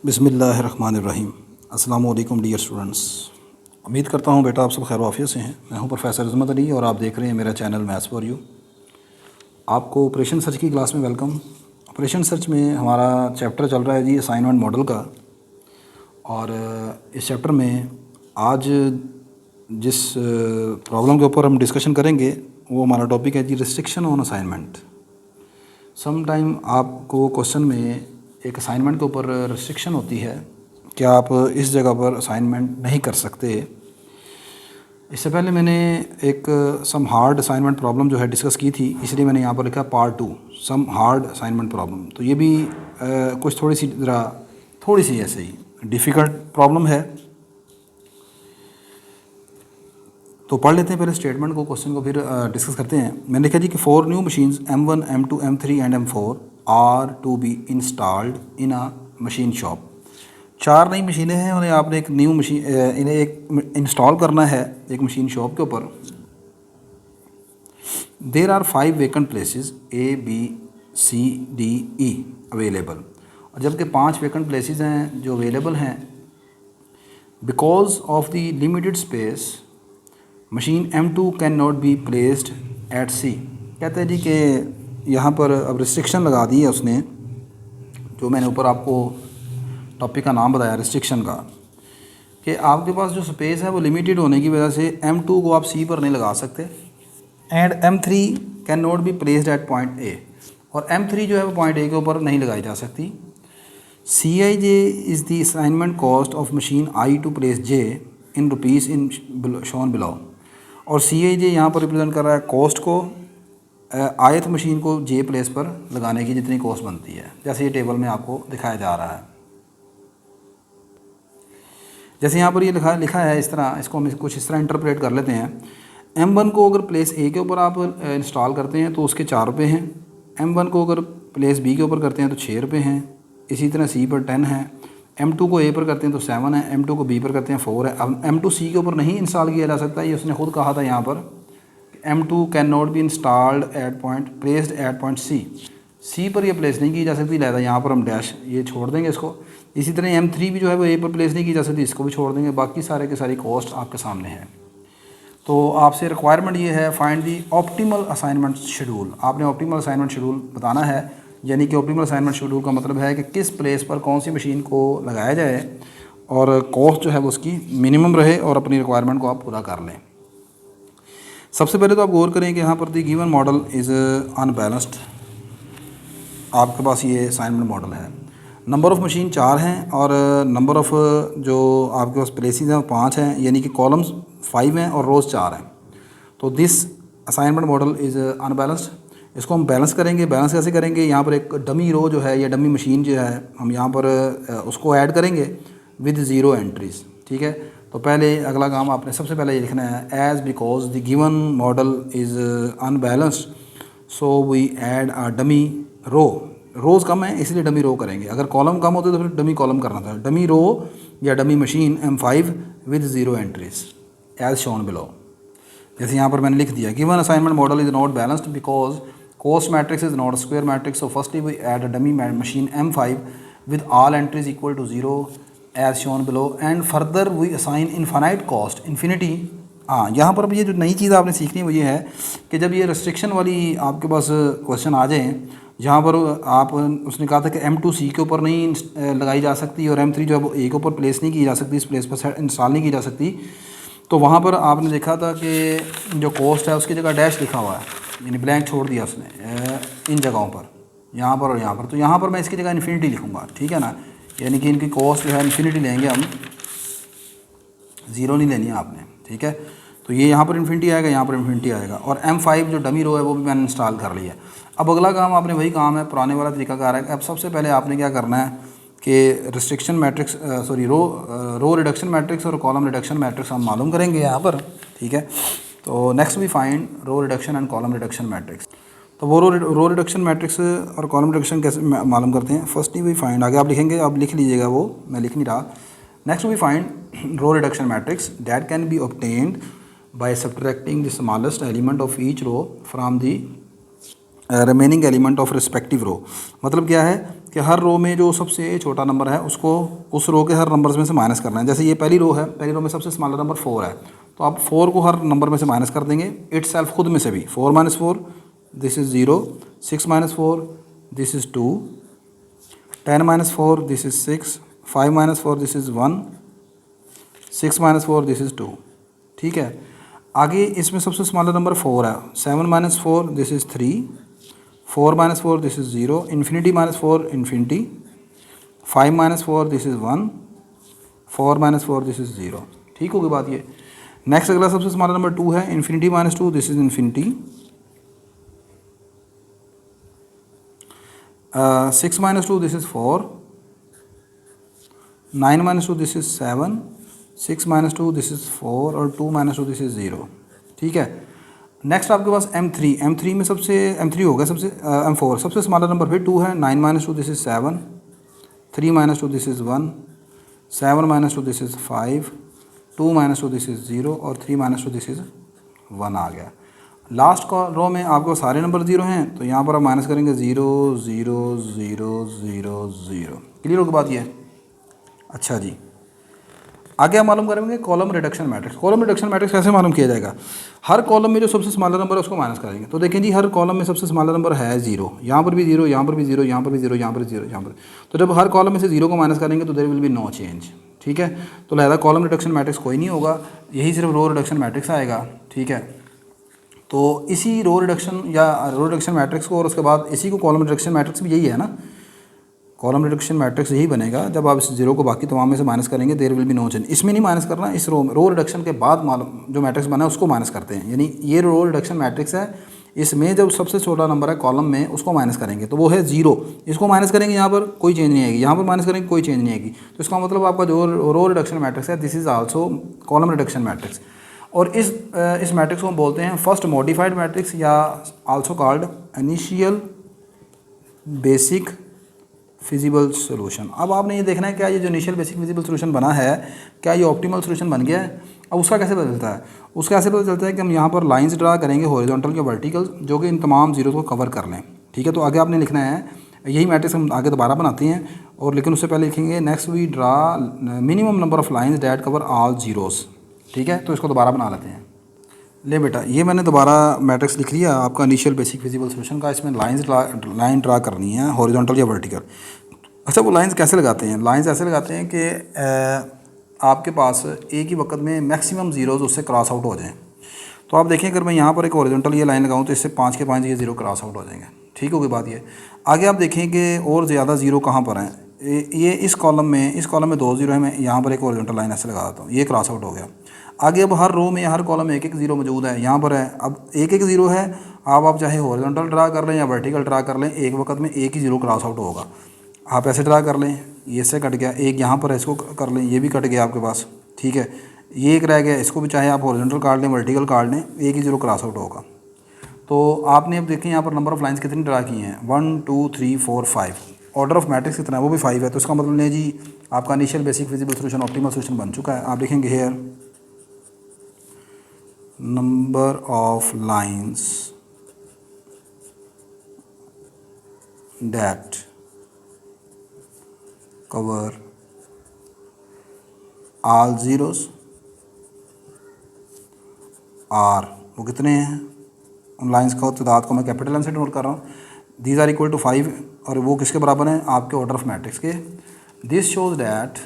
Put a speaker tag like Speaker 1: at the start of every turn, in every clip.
Speaker 1: बिस्मिल्लाहिर्रहमानिर्रहीम। अस्सलाम वालेकुम डियर स्टूडेंट्स। उम्मीद करता हूँ बेटा आप सब खैर आफियत से हैं। मैं हूँ प्रोफेसर इस्मत अली और आप देख रहे हैं मेरा चैनल मैथ्स फॉर यू। आपको ऑपरेशन सर्च की क्लास में वेलकम। ऑपरेशन सर्च में हमारा चैप्टर चल रहा है जी असाइनमेंट मॉडल का, और इस चैप्टर में आज जिस प्रॉब्लम के ऊपर हम डिस्कशन करेंगे वो हमारा टॉपिक है जी restriction on assignment. Some time आपको क्वेश्चन में एक असाइनमेंट के ऊपर रिस्ट्रिक्शन होती है कि आप इस जगह पर असाइनमेंट नहीं कर सकते। इससे पहले मैंने एक सम हार्ड असाइनमेंट प्रॉब्लम जो है डिस्कस की थी, इसलिए मैंने यहाँ पर लिखा part 2 some hard assignment problem. तो ये भी कुछ थोड़ी सी ऐसे ही डिफ़िकल्ट प्रॉब्लम है। तो पढ़ लेते हैं पहले स्टेटमेंट को, क्वेश्चन को, फिर डिस्कस करते हैं। मैंने लिखा जी कि 4 new machines M1, M2, M3 and M4 are to be installed in a machine shop. 4 नई मशीनें हैं और आपने एक न्यू मशीन इन्हें एक इंस्टॉल करना है एक मशीन शॉप के ऊपर। There are 5 vacant places A, B, C, D, E available, और जबकि 5 वेकेंट प्लेसेस हैं जो अवेलेबल हैं। Because of the limited space machine M2 can not be placed at C। कहते हैं जी कि यहाँ पर अब रिस्ट्रिक्शन लगा दी है उसने, जो मैंने ऊपर आपको टॉपिक का नाम बताया रिस्ट्रिक्शन का, कि आपके पास जो स्पेस है वो लिमिटेड होने की वजह से M2 को आप C पर नहीं लगा सकते, and M3 can not be placed eight point A, और M3 जो है वो पॉइंट A के ऊपर नहीं लगाई जा सकती। CIJ is the assignment cost of machine I to place J in rupees in shown below, और CIJ यहाँ पर रिप्रेजेंट कर रहा है कॉस्ट को, आयत मशीन को J प्लेस पर लगाने की जितनी कॉस्ट बनती है, जैसे ये टेबल में आपको दिखाया जा रहा है। जैसे यहाँ पर ये लिखा है इस तरह, इसको हम कुछ इस तरह इंटरप्रेट कर लेते हैं। M1 को अगर प्लेस A के ऊपर आप इंस्टॉल करते हैं तो उसके 4 रुपये हैं। M1 को अगर प्लेस B के ऊपर करते हैं तो 6 रुपये हैं। इसी तरह C पर 10 है। M2 को A पर करते हैं तो 7 है। M2 को B पर करते हैं 4 है। अब M2 C के ऊपर नहीं इंस्टॉल किया जा सकता, ये उसने खुद कहा था यहाँ पर, M2 can not be installed eight point placed at point C पर ये प्लेस नहीं की जा सकती, लिहाजा यहाँ पर हम डैश ये छोड़ देंगे इसको। इसी तरह M3 भी जो है वो A पर प्लेस नहीं की जा सकती, इसको भी छोड़ देंगे। बाकी सारे के सारी कॉस्ट आपके सामने है। तो आपसे रिक्वायरमेंट ये है, find the optimal assignment schedule. आपने ऑप्टिमल असाइनमेंट शेड्यूल बताना है, यानी कि ऑप्टिमल असाइनमेंट शेड्यूल का मतलब है कि किस प्लेस पर कौन सी मशीन को लगाया जाए और कॉस्ट जो है वो उसकी मिनिमम रहे और अपनी रिक्वायरमेंट को आप पूरा कर लें। सबसे पहले तो आप गौर करें कि यहाँ पर the given model is unbalanced. आपके पास ये असाइनमेंट मॉडल है, नंबर ऑफ़ मशीन 4 हैं और नंबर ऑफ़ जो आपके पास प्लेसेस हैं वो 5 हैं, यानी कि कॉलम्स 5 हैं और रोज़ 4 हैं। तो this assignment model is unbalanced. इसको हम बैलेंस करेंगे। बैलेंस कैसे करेंगे? यहाँ पर एक डमी रो जो है या डमी मशीन जो है हम यहाँ पर उसको ऐड करेंगे विद ज़ीरो एंट्रीज़। ठीक है, तो पहले अगला काम आपने सबसे पहले ये लिखना है, as because the given model is unbalanced so we add a dummy row. Rows कम है इसलिए डमी रो करेंगे, अगर कॉलम कम होते तो फिर डमी कॉलम करना था। डमी रो या dummy machine M5 with zero entries as shown below. जैसे यहाँ पर मैंने लिख दिया, given assignment model is not balanced because cost matrix is not square matrix, so firstly we add a dummy machine M5 with all entries equal to 0 as shown below and further we assign infinite cost infinity. हाँ, यहाँ पर अब ये जो नई चीज़ आपने सीखनी है वो ये है कि जब ये रिस्ट्रिक्शन वाली आपके पास क्वेश्चन आ जाएँ, जहाँ पर आप उसने कहा था कि M2 C के ऊपर नहीं लगाई जा सकती और M3 जो है वो A के ऊपर प्लेस नहीं की जा सकती, इस प्लेस पर इंस्टॉल नहीं की जा सकती, तो वहाँ पर आपने देखा था कि जो कॉस्ट है उसकी जगह डैश लिखा हुआ है, यानी ब्लैंक छोड़ दिया उसने इन जगहों पर, यहाँ पर और यहाँ पर। तो यहाँ पर मैं इसकी जगह इन्फिनिटी लिखूँगा, ठीक है ना, यानी कि इनकी कॉस्ट जो है इन्फिनिटी लेंगे हम, ज़ीरो नहीं लेनी है आपने। ठीक है, तो ये यहाँ पर इन्फिनिटी आएगा, यहाँ पर इन्फिनिटी आएगा, और M5 जो डमी रो है वो भी मैंने इंस्टॉल कर लिया। अब अगला काम आपने वही काम है, पुराने वाला तरीका कार है। अब सबसे पहले आपने क्या करना है कि restriction matrix row reduction matrix और कॉलम रिडक्शन मैट्रिक्स हम मालूम करेंगे यहाँ पर। ठीक है, तो next we find row reduction and column reduction matrix. तो वो रो रिडक्शन मैट्रिक्स और कॉलम रिडक्शन कैसे मालूम करते हैं? फर्स्टली वी फाइंड, आगे आप लिखेंगे, आप लिख लीजिएगा, वो मैं लिख नहीं रहा। Next we find row reduction matrix that can be obtained by subtracting the smallest element of each row from the remaining element of respective row. मतलब क्या है कि हर रो में जो सबसे छोटा नंबर है उसको उस रो के हर नंबर्स में से माइनस करना है। जैसे ये पहली रो है, पहली रो में सबसे स्मॉलर नंबर 4 है, तो आप 4 को हर नंबर में से माइनस कर देंगे इटसेल्फ खुद में से भी। 4 minus 4 this is 0, 6 minus 4 this is 2, 10 minus 4 this is 6, 5 minus 4 this is 1, 6 minus 4 this is 2। ठीक है, आगे इसमें सबसे स्मॉलर नंबर 4 है। 7 minus 4 this is 3, 4 minus 4 this is 0, infinity minus 4 infinity, 5 minus 4 this is 1, 4 minus 4 this is 0। ठीक होगी बात ये। नेक्स्ट अगला सबसे स्मॉलर नंबर 2 है, infinity minus 2 this is infinity, 6 minus 2 this is 4, 9 minus 2 this is 7, 6 minus 2 this is 4 और 2 minus 2 this is 0। ठीक है, नेक्स्ट आपके पास M3 में सबसे M3 हो गया सबसे M4 सबसे स्मॉलर नंबर फिर 2 है। 9 minus 2 this is 7, 3 minus 2 this is 1, 7 minus 2 this is 5, 2 minus 2 this is 0 और 3 माइनस 2 दिस इज़ 1 आ गया। लास्ट रो में आपको सारे नंबर 0 हैं, तो यहाँ पर आप माइनस करेंगे 0 0 0 0 0। क्लियर होगी बात ये। अच्छा जी, आगे हम मालूम करेंगे column reduction matrix. Column reduction matrix कैसे मालूम किया जाएगा? हर कॉलम में जो सबसे स्मॉलर नंबर है उसको माइनस करेंगे। तो देखें जी, हर कॉलम में सबसे स्मॉलर नंबर है 0, यहाँ पर भी 0, यहाँ पर भी 0, यहाँ पर भी 0, यहाँ पर 0, यहाँ पर। तो जब हर कॉलम में से 0 को माइनस करेंगे तो there will be no change. ठीक है, तो लिहाजा कॉलम रिडक्शन मैट्रिक्स कोई नहीं होगा, यही सिर्फ रो रिडक्शन मैट्रिक्स आएगा। ठीक है, तो इसी रो रिडक्शन या रो रिडक्शन मैट्रिक्स को और उसके बाद इसी को कॉलम रिडक्शन मैट्रिक्स भी यही है ना। कॉलम रिडक्शन मैट्रिक्स यही बनेगा जब आप इस 0 को बाकी तमाम में से माइनस करेंगे, there will be no change. इसमें नहीं माइनस करना, इस रो रिडक्शन के बाद मालूम जो मैट्रिक्स बना है उसको माइनस करते हैं। यानी ये रो रिडक्शन मैट्रिक्स है, इसमें जब सबसे छोटा नंबर है कॉलम में उसको माइनस करेंगे तो वो है 0, इसको माइनस करेंगे, यहाँ पर कोई चेंज नहीं आएगी, यहाँ पर माइनस करेंगे कोई चेंज नहीं आएगी। तो इसका मतलब आपका जो रो रिडक्शन मैट्रिक्स है this is also column reduction matrix. और इस मैट्रिक्स को हम बोलते हैं फर्स्ट मॉडिफाइड मैट्रिक्स या also called initial basic feasible solution. अब आपने ये देखना है क्या ये जो इनिशियल बेसिक फिजिबल सोल्यूशन बना है क्या ये ऑप्टिमल सोल्यूशन बन गया है? अब उसका कैसे पता चलता है? उसका ऐसे पता चलता है कि हम यहाँ पर लाइंस ड्रा करेंगे हॉरिजॉन्टल या वर्टिकल, जो कि इन तमाम जीरो को कवर कर लें। ठीक है, तो आगे आपने लिखना है, यही मैट्रिक्स हम आगे दोबारा बनाते हैं, और लेकिन उससे पहले लिखेंगे next we draw minimum number of lines that cover all zeros. ठीक है, तो इसको दोबारा बना लेते हैं। ले बेटा, ये मैंने दोबारा मैट्रिक्स लिख लिया आपका इनिशियल बेसिक फिजिबल सोल्यूशन का। इसमें लाइन ड्रा करनी है हॉरिजॉन्टल या वर्टिकल। अच्छा, वो लाइंस कैसे लगाते हैं? लाइंस ऐसे लगाते हैं कि आपके पास एक ही वक्त में मैक्सिमम ज़ीरोज़ उससे क्रॉस आउट हो जाएं। तो आप देखें, अगर मैं यहाँ पर एक हॉरिजॉन्टल ये लाइन लगाऊँ तो इससे 5 के 5 ये ज़ीरो क्रॉस आउट हो जाएंगे। ठीक होगी बात ये। आगे आप देखें कि और ज़्यादा ज़ीरो कहाँ पर हैं। ये इस कॉलम में 2 ज़ीरो है, मैं यहाँ पर एक हॉरिजॉन्टल लाइन ऐसे लगा देता हूँ, ये क्रॉस आउट हो गया। आगे अब हर रो में हर कॉलम में एक एक ज़ीरो मौजूद है, यहाँ पर है। अब एक एक ज़ीरो है, आप चाहे हॉरिजॉन्टल ड्रा कर लें या वर्टिकल ड्रा कर लें, एक वक्त में एक ही ज़ीरो क्रॉस आउट होगा। आप ऐसे ड्रा कर लें, ये से कट गया, एक यहाँ पर है इसको कर लें, ये भी कट गया आपके पास। ठीक है, ये एक रह गया, इसको भी चाहे आप हॉरिजॉन्टल काट लें वर्टिकल काट लें, एक ही ज़ीरो क्रॉस आउट होगा। तो आपने अब देखें यहाँ पर नंबर ऑफ़ लाइंस कितनी ड्रा की हैं, 1 2 3 4 5। ऑर्डर ऑफ मैट्रिक्स कितना है, वो भी 5 है। तो इसका मतलब नहीं जी आपका initial basic feasible solution optimal solution बन चुका है। आप देखेंगे here number of lines that cover all zeros are, वो कितने हैं? उन लाइंस का तादाद को मैं कैपिटल एन से नोट कर रहा हूँ। दीज आर इक्वल टू 5, और वो किसके बराबर हैं? आपके ऑर्डर ऑफ मैट्रिक्स के। This shows that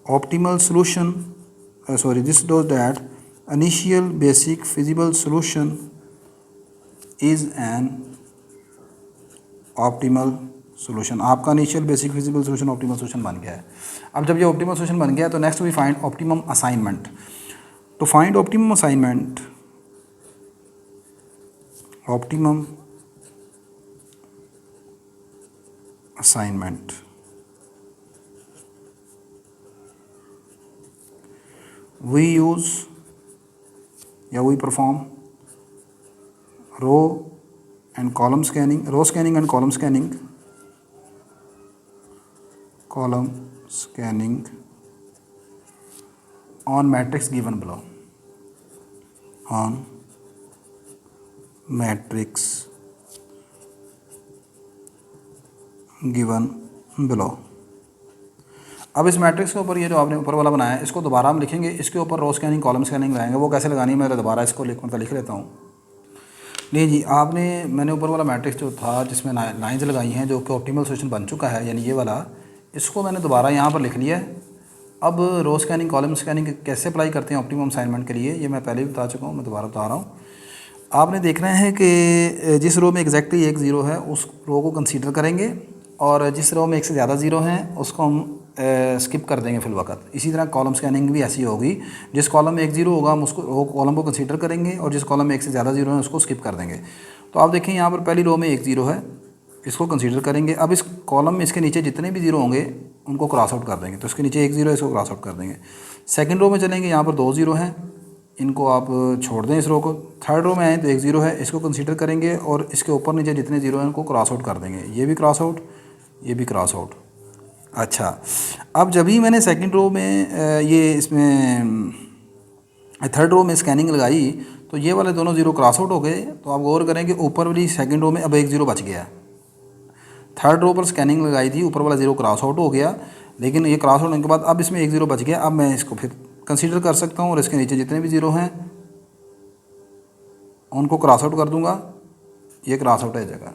Speaker 1: optimal solution this shows that initial basic feasible solution is an optimal solution. आपका initial basic feasible solution optimal solution बन गया है। अब जब ये ऑप्टिमल सोल्यूशन बन गया है तो next we find optimum assignment. To find optimum assignment, we use we perform row scanning and column scanning column scanning on matrix given below, on matrix given below. अब इस मैट्रिक्स के ऊपर ये जो आपने ऊपर वाला बनाया है इसको दोबारा हम लिखेंगे, इसके ऊपर रो स्कैनिंग कॉलम स्कैनिंग लगाएंगे। वो कैसे लगानी है मैं दोबारा इसको लिख लेता हूँ। नहीं जी, मैंने ऊपर वाला मैट्रिक्स जो था जिसमें लाइंस लगाई हैं जो कि ऑप्टिमल सोल्यूशन बन चुका है, यानी ये वाला, इसको मैंने दोबारा यहाँ पर लिख लिया है। अब रो स्कैनिंग कॉलम स्कैनिंग कैसे अप्लाई करते हैं ऑप्टिमम असाइनमेंट के लिए, ये मैं पहले भी बता चुका हूँ, मैं दोबारा बता रहा हूँ। आपने देखना है कि जिस रो में एग्जैक्टली एक ज़ीरो है उस रो को कंसीडर करेंगे, और जिस रो में एक से ज़्यादा ज़ीरो हैं उसको हम स्किप कर देंगे फिल वक्त। इसी तरह कॉलम स्कैनिंग भी ऐसी होगी, जिस कॉलम में एक ज़ीरो होगा हम उसको रो कॉलम को कंसीडर करेंगे, और जिस कॉलम में एक से ज़्यादा ज़ीरो है उसको स्किप कर देंगे। तो आप देखें यहाँ पर पहली रो में एक ज़ीरो है, इसको कंसीडर करेंगे। अब इस कॉलम में इसके नीचे जितने भी ज़ीरो होंगे उनको क्रॉस आउट कर देंगे, तो इसके नीचे एक ज़ीरो है, इसको क्रॉस आउट कर देंगे। सेकंड रो में चलेंगे, यहाँ पर 2 ज़ीरो हैं, इनको आप छोड़ दें इस रो को। थर्ड रो में आए तो एक ज़ीरो है, इसको कंसीडर करेंगे, और इसके ऊपर नीचे जितने ज़ीरो हैं उनको क्रॉस आउट कर देंगे। ये भी क्रॉस आउट, ये भी क्रॉस आउट। अच्छा, अब जब ही मैंने सेकंड रो में ये इसमें थर्ड रो में स्कैनिंग लगाई तो ये वाले दोनों ज़ीरो क्रॉस आउट हो गए। तो आप गौर करें कि ऊपर वाली सेकंड रो में अब एक ज़ीरो बच गया। थर्ड रो पर स्कैनिंग लगाई थी, ऊपर वाला ज़ीरो क्रॉस आउट हो गया, लेकिन ये क्रॉस आउट होने के बाद अब इसमें एक ज़ीरो बच गया। अब मैं इसको फिर कंसीडर कर सकता हूँ, और इसके नीचे जितने भी ज़ीरो हैं उनको क्रॉस आउट कर दूँगा। ये क्रॉस आउट है जगह।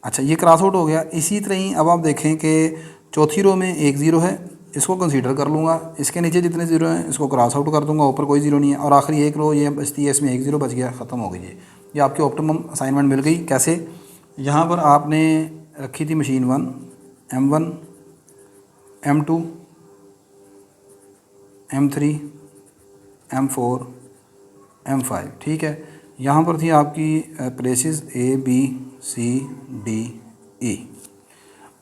Speaker 1: अच्छा, ये क्रॉस आउट हो गया। इसी तरह ही अब आप देखें कि चौथी रो में एक ज़ीरो है, इसको कंसीडर कर लूँगा। इसके नीचे जितने ज़ीरो हैं इसको क्रॉस आउट कर दूँगा, ऊपर कोई ज़ीरो नहीं है, और आखिरी एक रो ये बचती है, इसमें एक ज़ीरो बच गया, ख़त्म हो गई। ये आपकी ऑप्टिमम असाइनमेंट मिल गई। कैसे? यहाँ पर आपने रखी थी machine 1, M1, M2, M3, M4, M5, ठीक है। यहाँ पर थी आपकी places A, B, C, D, E।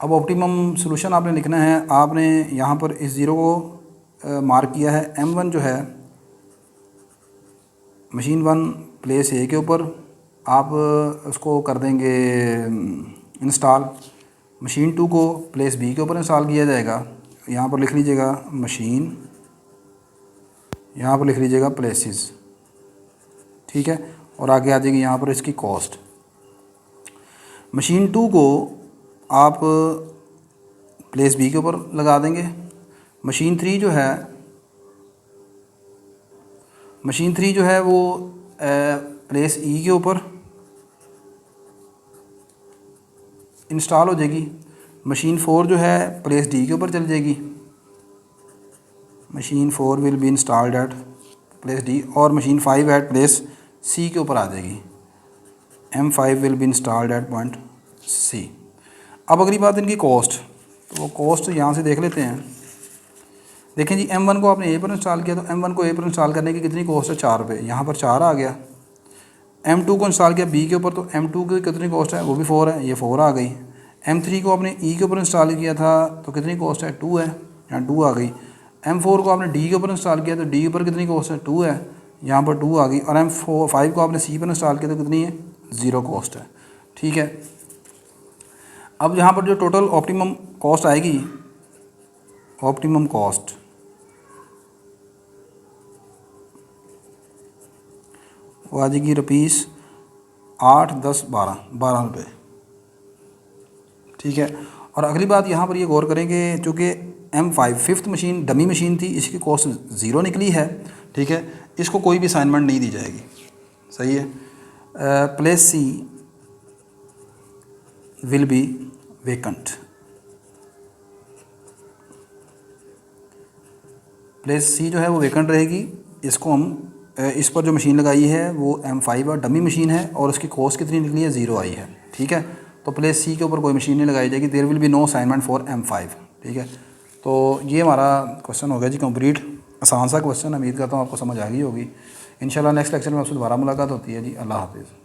Speaker 1: अब ऑप्टिमम सॉल्यूशन आपने लिखना है। आपने यहाँ पर इस ज़ीरो को मार्क किया है। M1 जो है मशीन 1 प्लेस A के ऊपर, आप उसको कर देंगे इंस्टॉल। मशीन 2 को प्लेस B के ऊपर इंस्टॉल किया जाएगा। यहाँ पर लिख लीजिएगा मशीन, यहाँ पर लिख लीजिएगा प्लेसेस, ठीक है। और आगे आ जाएगी यहाँ पर इसकी कॉस्ट। मशीन 2 को आप प्लेस B के ऊपर लगा देंगे। मशीन 3 जो है वो प्लेस E के ऊपर इंस्टॉल हो जाएगी। मशीन 4 जो है प्लेस D के ऊपर चल जाएगी। Machine 4 will be installed at place D, और मशीन 5 एट प्लेस C के ऊपर आ जाएगी। M5 will be installed eight point C। अब अगली बात इनकी कॉस्ट, तो वो कॉस्ट यहाँ से देख लेते हैं। देखें जी, M1 को आपने A पर इंस्टॉल किया, तो M1 को A पर इंस्टॉल करने की कितनी कॉस्ट है? 4 रुपये। यहाँ पर 4 आ गया। M2 को इंस्टॉल किया B के ऊपर, तो M2 की कितनी कॉस्ट है? वो भी 4 है, ये 4 आ गई। M3 को आपने E के ऊपर इंस्टॉल किया था, तो कितनी कॉस्ट है? 2 है, यहाँ 2 आ गई। M4 को आपने D के ऊपर इंस्टॉल किया, तो D के ऊपर कितनी कॉस्ट है? 2 है, यहाँ पर 2 आ गई। और M5 को आपने C पर इंस्टॉल किया, तो कितनी है? 0 कॉस्ट है, ठीक है। अब यहाँ पर जो टोटल ऑप्टिमम कॉस्ट आएगी, ऑप्टिमम कॉस्ट वो आ जाएगी रुपीस 8, 10, 12 रुपये, ठीक है। और अगली बात यहाँ पर ये गौर करेंगे, चूँकि M5 5th machine dummy machine थी, इसकी कॉस्ट 0 निकली है, ठीक है। इसको कोई भी असाइनमेंट नहीं दी जाएगी, सही है। Place C will be vacant. Place C जो है वो वेकेंट रहेगी। इसको हम इस पर जो मशीन लगाई है वो M5 और डमी मशीन है, और उसकी कॉस्ट कितनी निकली है? 0 आई है, ठीक है। तो प्लेस C के ऊपर कोई मशीन नहीं लगाई जाएगी। There will be no assignment for M5, ठीक है। तो ये हमारा क्वेश्चन हो गया जी कंप्लीट। आसान सा क्वेश्चन, उम्मीद करता हूँ आपको समझ आ गई होगी। इंशाल्लाह नेक्स्ट लेक्चर में आपसे दोबारा मुलाकात होती है जी। अल्लाह हाफिज़।